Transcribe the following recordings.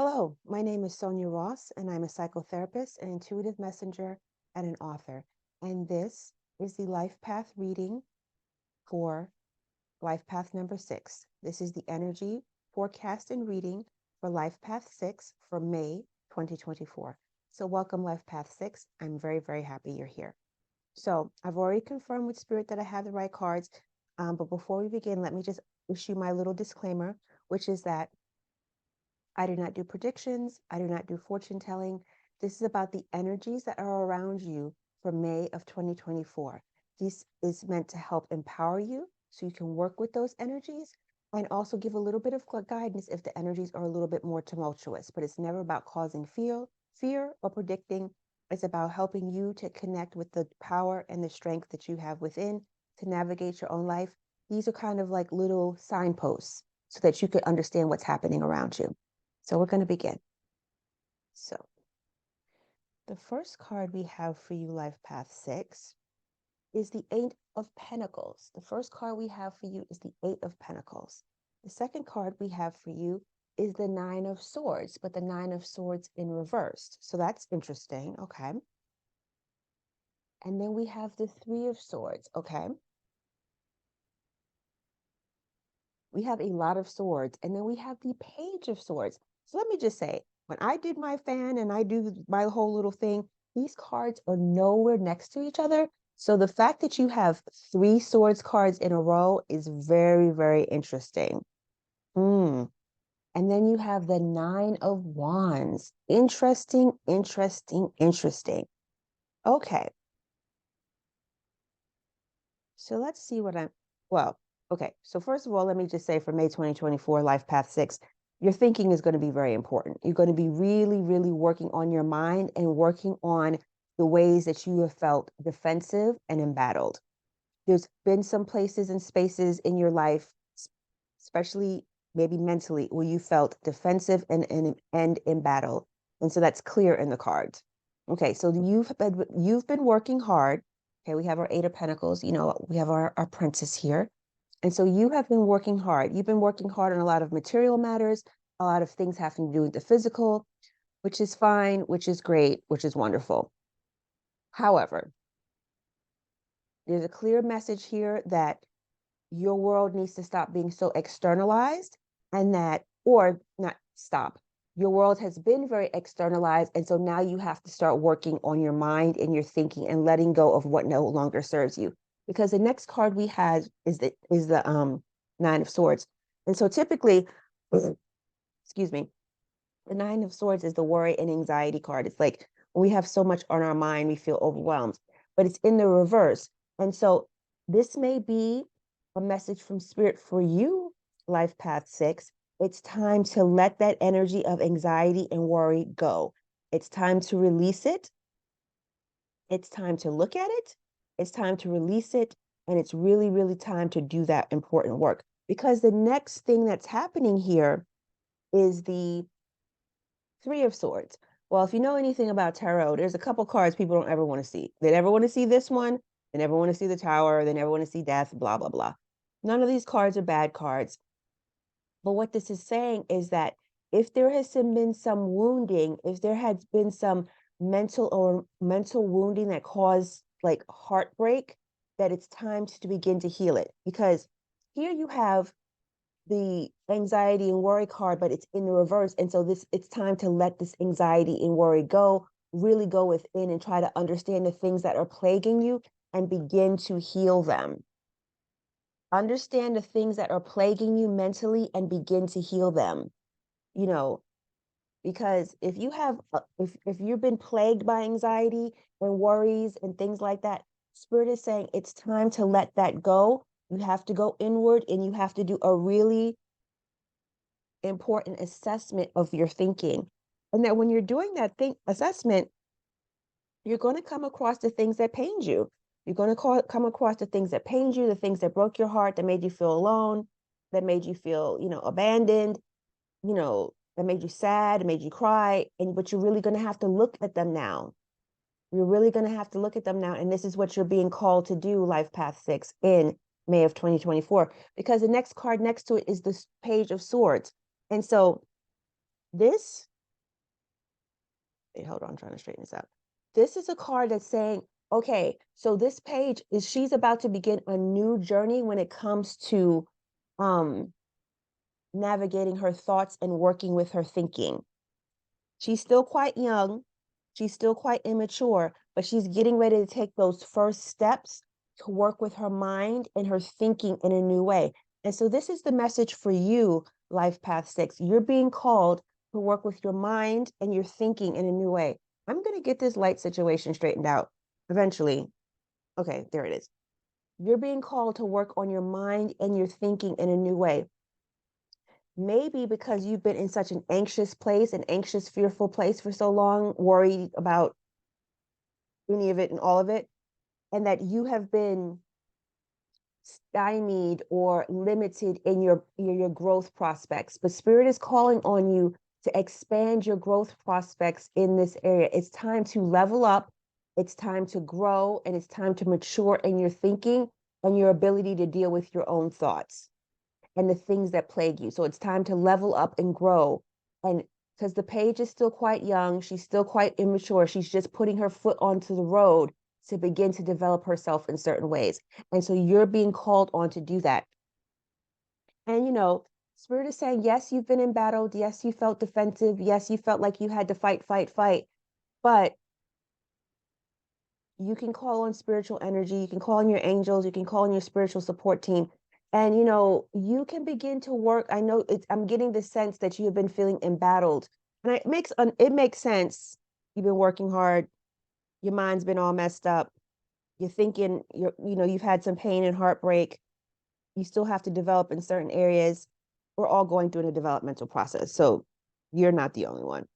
Hello, my name is Sonia Ross, and I'm a psychotherapist, an intuitive messenger, and an author. And this is the Life Path reading for Life Path number 6. This is the energy forecast and reading for Life Path 6 for May 2024. So, welcome, Life Path 6. I'm very, very happy you're here. So, I've already confirmed with Spirit that I have the right cards. But before we begin, let me just issue my little disclaimer, which is that I do not do predictions. I do not do fortune telling. This is about the energies that are around you for May of 2024. This is meant to help empower you so you can work with those energies and also give a little bit of guidance if the energies are a little bit more tumultuous. But it's never about causing fear or predicting. It's about helping you to connect with the power and the strength that you have within to navigate your own life. These are kind of like little signposts so that you can understand what's happening around you. So we're going to begin. So the first card we have for you, Life Path 6, is the Eight of Pentacles. The first card we have for you is the Eight of Pentacles. The second card we have for you is the Nine of Swords, but the Nine of Swords in reverse. So that's interesting. Okay. And then we have the Three of Swords. Okay. We have a lot of swords. And then we have the Page of Swords. So let me just say, when I did my fan and I do my whole little thing, these cards are nowhere next to each other. So the fact that you have 3 swords cards in a row is very, very interesting. And then you have the Nine of Wands. Interesting, interesting, interesting. Okay. So let's see what okay. So first of all, let me just say for May 2024, Life Path 6, your thinking is going to be very important. You're going to be really, really working on your mind and working on the ways that you have felt defensive and embattled. There's been some places and spaces in your life, especially maybe mentally, where you felt defensive and embattled. And so that's clear in the cards. Okay, so you've been working hard. Okay, we have our Eight of Pentacles. You know, we have our princess here. And so you have been working hard. You've been working hard on a lot of material matters, a lot of things having to do with the physical, which is fine, which is great, which is wonderful. However, there's a clear message here that your world needs to stop being so externalized and that, or not stop. Your world has been very externalized. And so now you have to start working on your mind and your thinking and letting go of what no longer serves you. Because the next card we had is the Nine of Swords. And so typically, excuse me, the Nine of Swords is the worry and anxiety card. It's like when we have so much on our mind, we feel overwhelmed, but it's in the reverse. And so this may be a message from Spirit for you, Life Path 6. It's time to let that energy of anxiety and worry go. It's time to release it. It's time to look at it. It's time to release it. And it's really, really time to do that important work. Because the next thing that's happening here is the Three of Swords. Well, if you know anything about tarot, there's a couple cards people don't ever want to see. They never want to see this one. They never want to see the Tower. They never want to see death, blah, blah, blah. None of these cards are bad cards. But what this is saying is that if there has been some wounding, if there has been some mental wounding that caused like heartbreak, that it's time to begin to heal it. Because here you have the anxiety and worry card, but it's in the reverse. And so it's time to let this anxiety and worry go, really go within and try to understand the things that are plaguing you and begin to heal them. Understand the things that are plaguing you mentally and begin to heal them. You know, because if you have if you've been plagued by anxiety and worries and things like that, Spirit is saying it's time to let that go. You have to go inward and you have to do a really important assessment of your thinking. And that when you're doing that assessment, you're going to come across the things that pained you. You're going to come across the things that pained you, the things that broke your heart, that made you feel alone, that made you feel, abandoned, that made you sad, made you cry. But you're really going to have to look at them now. You're really going to have to look at them now. And this is what you're being called to do, Life Path 6, in May of 2024, because the next card next to it is the Page of Swords. And so this Wait, hold on, I'm trying to straighten this out. This is a card that's saying, okay, so this page is she's about to begin a new journey when it comes to um navigating her thoughts and working with her thinking. She's still quite young, she's still quite immature, but she's getting ready to take those first steps to work with her mind and her thinking in a new way. And so this is the message for you, Life Path 6. You're being called to work with your mind and your thinking in a new way. I'm going to get this light situation straightened out eventually. Okay, there it is. You're being called to work on your mind and your thinking in a new way. Maybe because you've been in such an anxious place, an anxious, fearful place for so long, worried about any of it and all of it, and that you have been stymied or limited in your growth prospects. But Spirit is calling on you to expand your growth prospects in this area. It's time to level up, it's time to grow, and it's time to mature in your thinking and your ability to deal with your own thoughts and the things that plague you. So it's time to level up and grow. And because the page is still quite young, she's still quite immature. She's just putting her foot onto the road to begin to develop herself in certain ways. And so you're being called on to do that. And Spirit is saying, yes, you've been embattled. Yes, you felt defensive. Yes, you felt like you had to fight, fight, fight. But you can call on spiritual energy, you can call on your angels, you can call on your spiritual support team. And you can begin to work. I know I'm getting the sense that you have been feeling embattled. And it makes sense. You've been working hard, your mind's been all messed up. You're thinking you've had some pain and heartbreak. You still have to develop in certain areas. We're all going through a developmental process. So you're not the only one.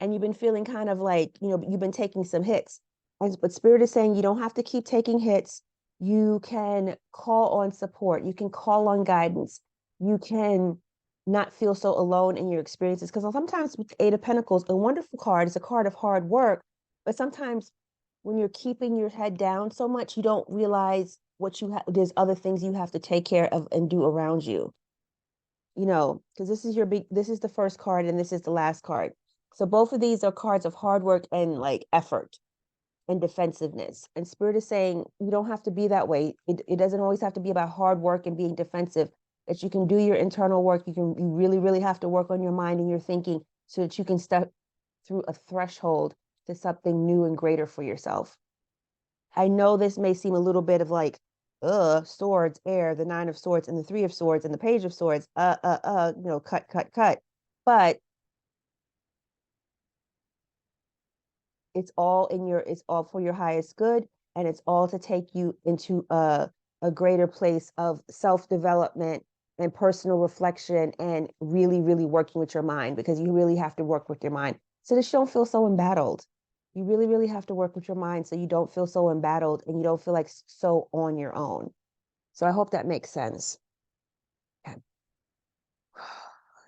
And you've been feeling kind of like, you've been taking some hits. But Spirit is saying you don't have to keep taking hits. You can call on support. You can call on guidance. You can not feel so alone in your experiences. Because sometimes with Eight of Pentacles, a wonderful card is a card of hard work. But sometimes when you're keeping your head down so much, you don't realize what there's other things you have to take care of and do around you. Because this is the first card and this is the last card. So both of these are cards of hard work and like effort and defensiveness. And Spirit is saying you don't have to be that way. It doesn't always have to be about hard work and being defensive. That you can do your internal work. You really, really have to work on your mind and your thinking so that you can step through a threshold to something new and greater for yourself. I know this may seem a little bit of like, swords, air, the Nine of Swords, and the Three of Swords, and the Page of Swords, cut, cut, cut. But it's all for your highest good, and it's all to take you into a greater place of self-development and personal reflection and really, really working with your mind, because you really have to work with your mind so that you don't feel so embattled. You really, really have to work with your mind so you don't feel so embattled and you don't feel like so on your own. So I hope that makes sense. Okay.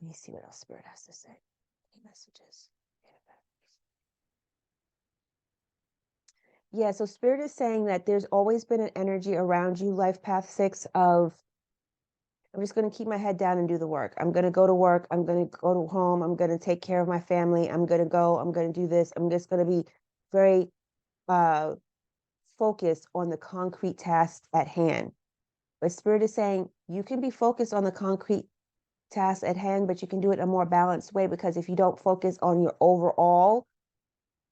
Let me see what else Spirit has to say. Any messages? Yeah, so Spirit is saying that there's always been an energy around you, Life Path 6, of I'm just going to keep my head down and do the work. I'm going to go to work. I'm going to go to home. I'm going to take care of my family. I'm going to do this. I'm just going to be very focused on the concrete tasks at hand. But Spirit is saying you can be focused on the concrete tasks at hand, but you can do it in a more balanced way, because if you don't focus on your overall,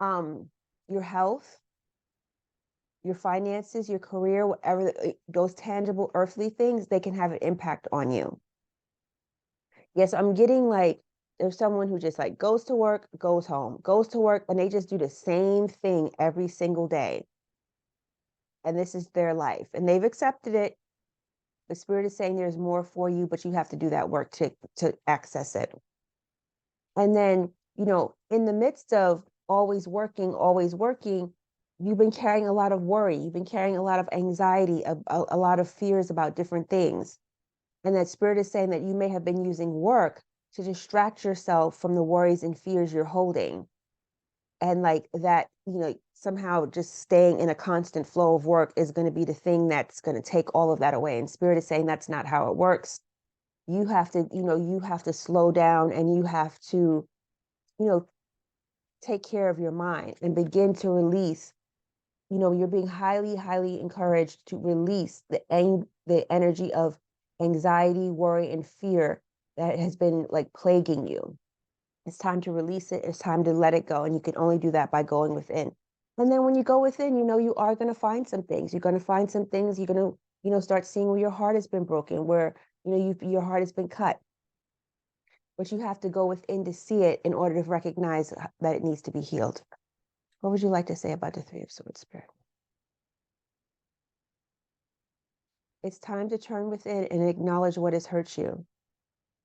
your health, your finances, your career, whatever, those tangible earthly things, they can have an impact on you. Yes, I'm getting like there's someone who just like goes to work, goes home, goes to work, and they just do the same thing every single day. And this is their life. And they've accepted it. The Spirit is saying there's more for you, but you have to do that work to access it. And then, in the midst of always working, you've been carrying a lot of worry. You've been carrying a lot of anxiety, a lot of fears about different things. And that Spirit is saying that you may have been using work to distract yourself from the worries and fears you're holding. And like that, somehow just staying in a constant flow of work is going to be the thing that's going to take all of that away. And Spirit is saying that's not how it works. You have to slow down, and you have to, take care of your mind and begin to release, you're being highly, highly encouraged to release the energy of anxiety, worry, and fear that has been like plaguing you. It's time to release it. It's time to let it go. And you can only do that by going within. And then when you go within, you are going to find some things. You're going to find some things. You're going to, start seeing where your heart has been broken, where, your heart has been cut. But you have to go within to see it in order to recognize that it needs to be healed. What would you like to say about the Three of Swords, Spirit? It's time to turn within and acknowledge what has hurt you.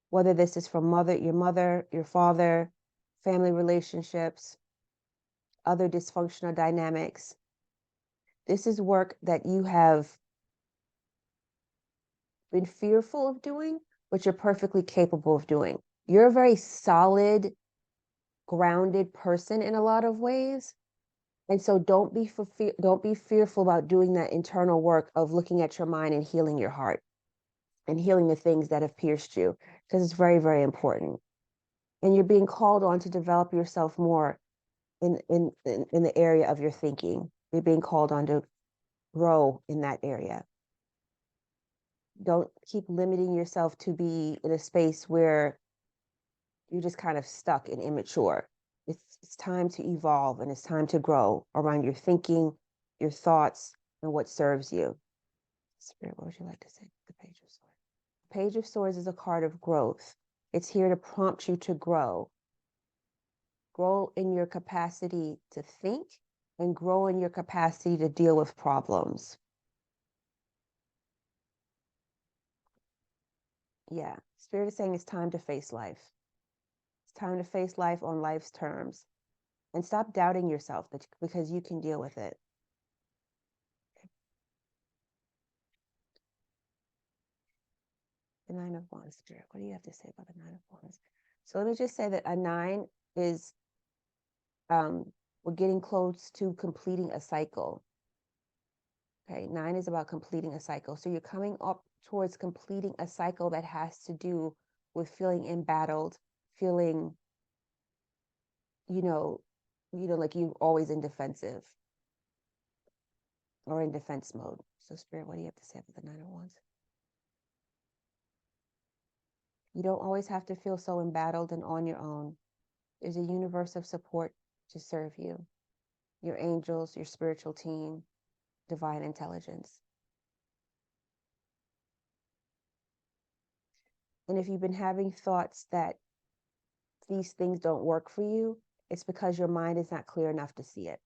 Whether this is from your mother, your father, family relationships, other dysfunctional dynamics. This is work that you have been fearful of doing, but you're perfectly capable of doing. You're a very solid, grounded person in a lot of ways. And so don't be fearful about doing that internal work of looking at your mind and healing your heart and healing the things that have pierced you, because it's very, very important. And you're being called on to develop yourself more in the area of your thinking. You're being called on to grow in that area. Don't keep limiting yourself to be in a space where you're just kind of stuck and immature. It's time to evolve, and it's time to grow around your thinking, your thoughts, and what serves you. Spirit, what would you like to say? The Page of Swords. Page of Swords is a card of growth. It's here to prompt you to grow. Grow in your capacity to think and grow in your capacity to deal with problems. Yeah, Spirit is saying it's time to face life. It's time to face life on life's terms. And stop doubting yourself because you can deal with it. The Nine of Wands, Spirit. What do you have to say about the Nine of Wands? So let me just say that a 9 is, we're getting close to completing a cycle. Okay, 9 is about completing a cycle. So you're coming up towards completing a cycle that has to do with feeling embattled, feeling, like you're always in defensive or in defense mode. So Spirit, what do you have to say about the Nine of Wands? You don't always have to feel so embattled and on your own. There's a universe of support to serve you. Your angels, your spiritual team, divine intelligence. And if you've been having thoughts that these things don't work for you, it's because your mind is not clear enough to see it.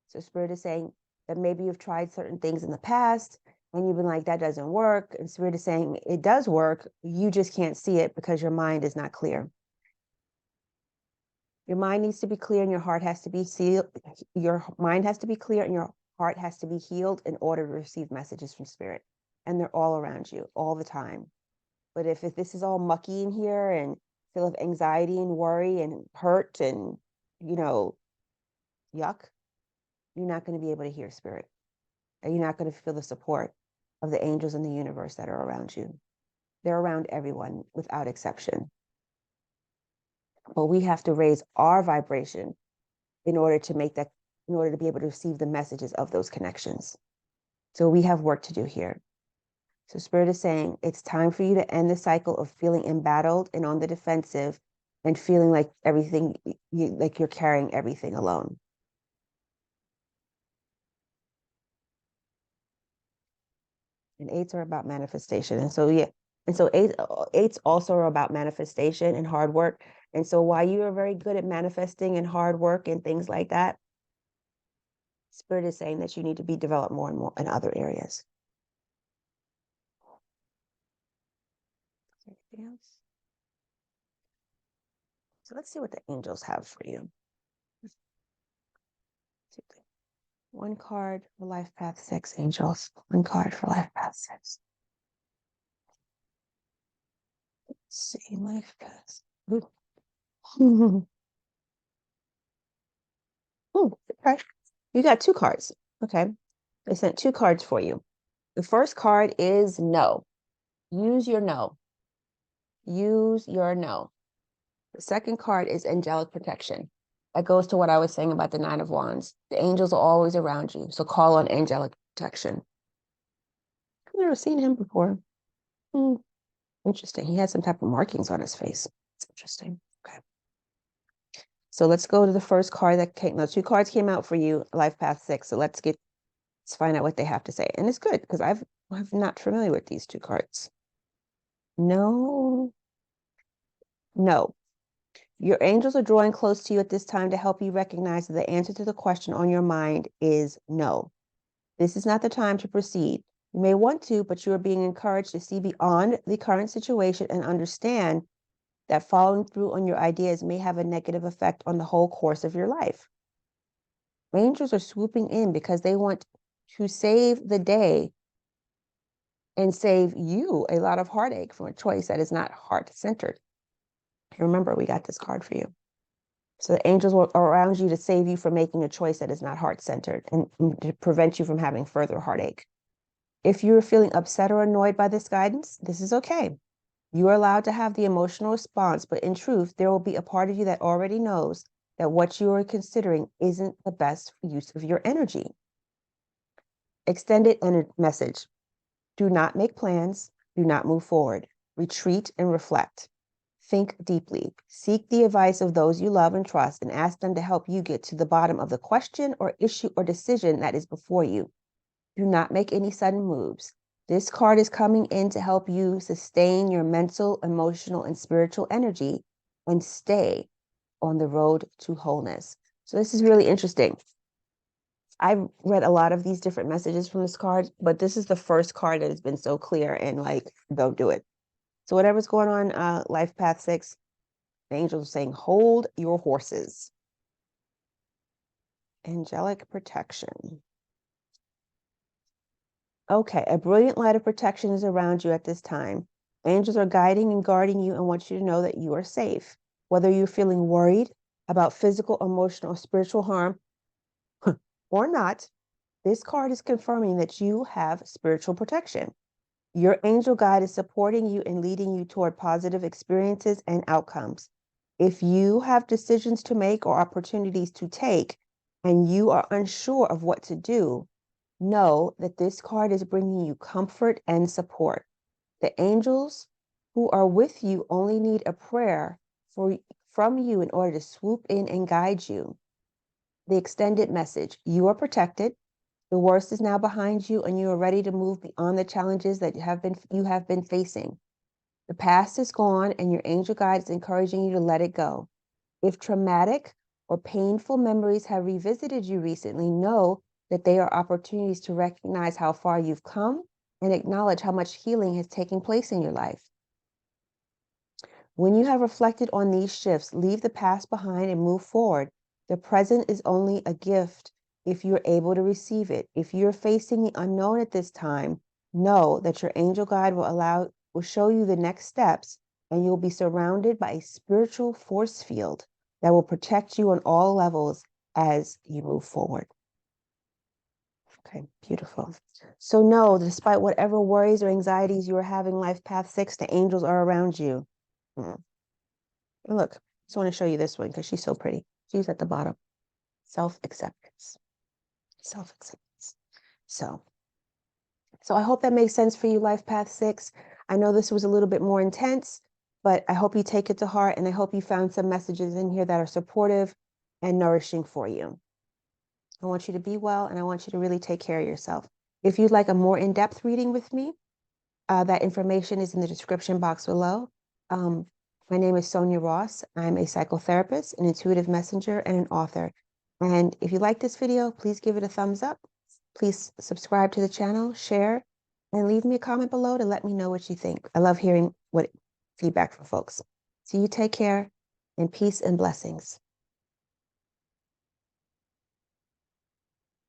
So Spirit is saying that maybe you've tried certain things in the past and you've been like, that doesn't work. And Spirit is saying it does work. You just can't see it because your mind is not clear. Your mind needs to be clear and your heart has to be sealed. Your mind has to be clear and your heart has to be healed in order to receive messages from Spirit. And they're all around you all the time. But if this is all mucky in here and full of anxiety and worry and hurt and, yuck, you're not going to be able to hear Spirit. And you're not going to feel the support of the angels in the universe that are around you. They're around everyone without exception. But we have to raise our vibration in order to be able to receive the messages of those connections. So we have work to do here. So Spirit is saying it's time for you to end the cycle of feeling embattled and on the defensive and feeling like like you're carrying everything alone. And 8s are about manifestation. And so, yeah. And so 8s also are about manifestation and hard work. And so while you are very good at manifesting and hard work and things like that, Spirit is saying that you need to be developed more and more in other areas. Anything else? So let's see what the angels have for you. One card for Life Path 6, angels. One card for Life Path 6. Let's see, Life Path. Ooh. Ooh, okay. You got 2 cards. Okay. They sent 2 cards for you. The first card is no. Use your no. Use your no. The second card is angelic protection. That goes to what I was saying about the Nine of Wands. The angels are always around you, so call on angelic protection. I've never seen him before. Hmm, interesting. He had some type of markings on his face. It's interesting. Okay. So let's go to the first card that came. No, two cards came out for you, Life Path 6. So let's find out what they have to say. And it's good because I'm not familiar with these two cards. No. Your angels are drawing close to you at this time to help you recognize that the answer to the question on your mind is no. This is not the time to proceed. You may want to, but you are being encouraged to see beyond the current situation and understand that following through on your ideas may have a negative effect on the whole course of your life. Angels are swooping in because they want to save the day and save you a lot of heartache from a choice that is not heart-centered. Remember, we got this card for you. So the angels are around you to save you from making a choice that is not heart-centered and to prevent you from having further heartache. If you're feeling upset or annoyed by this guidance, this is okay. You are allowed to have the emotional response, but in truth, there will be a part of you that already knows that what you are considering isn't the best use of your energy. Extended message. Do not make plans. Do not move forward. Retreat and reflect. Think deeply. Seek the advice of those you love and trust and ask them to help you get to the bottom of the question or issue or decision that is before you. Do not make any sudden moves. This card is coming in to help you sustain your mental, emotional, and spiritual energy and stay on the road to wholeness. So this is really interesting. I've read a lot of these different messages from this card, but this is the first card that has been so clear and like, go do it. So whatever's going on, Life Path 6, the angels are saying, hold your horses. Angelic protection. Okay, a brilliant light of protection is around you at this time. Angels are guiding and guarding you and want you to know that you are safe. Whether you're feeling worried about physical, emotional, or spiritual harm or not, this card is confirming that you have spiritual protection. Your angel guide is supporting you and leading you toward positive experiences and outcomes. If you have decisions to make or opportunities to take and you are unsure of what to do, know that this card is bringing you comfort and support. The angels who are with you only need a prayer from you in order to swoop in and guide you. The extended message: you are protected. The worst is now behind you, and you are ready to move beyond the challenges that you have been facing. The past is gone, and your angel guide is encouraging you to let it go. If traumatic or painful memories have revisited you recently, know that they are opportunities to recognize how far you've come and acknowledge how much healing has taken place in your life. When you have reflected on these shifts, leave the past behind and move forward. The present is only a gift if you're able to receive it. If you're facing the unknown at this time, know that your angel guide will show you the next steps, and you'll be surrounded by a spiritual force field that will protect you on all levels as you move forward. Okay, beautiful. So know, despite whatever worries or anxieties you are having, Life Path 6, the angels are around you. And look, I just want to show you this one because she's so pretty. She's at the bottom. Self-acceptance. Self-acceptance. So I hope that makes sense for you, Life Path 6. I know this was a little bit more intense, but I hope you take it to heart, and I hope you found some messages in here that are supportive and nourishing for you. I want you to be well, and I want you to really take care of yourself. If you'd like a more in-depth reading with me, that information is in the description box below. My name is Sonia Ross. I'm a psychotherapist, an intuitive messenger, and an author. And if you like this video, please give it a thumbs up. Please subscribe to the channel, share, and leave me a comment below to let me know what you think. I love hearing feedback from folks. So you take care, and peace and blessings.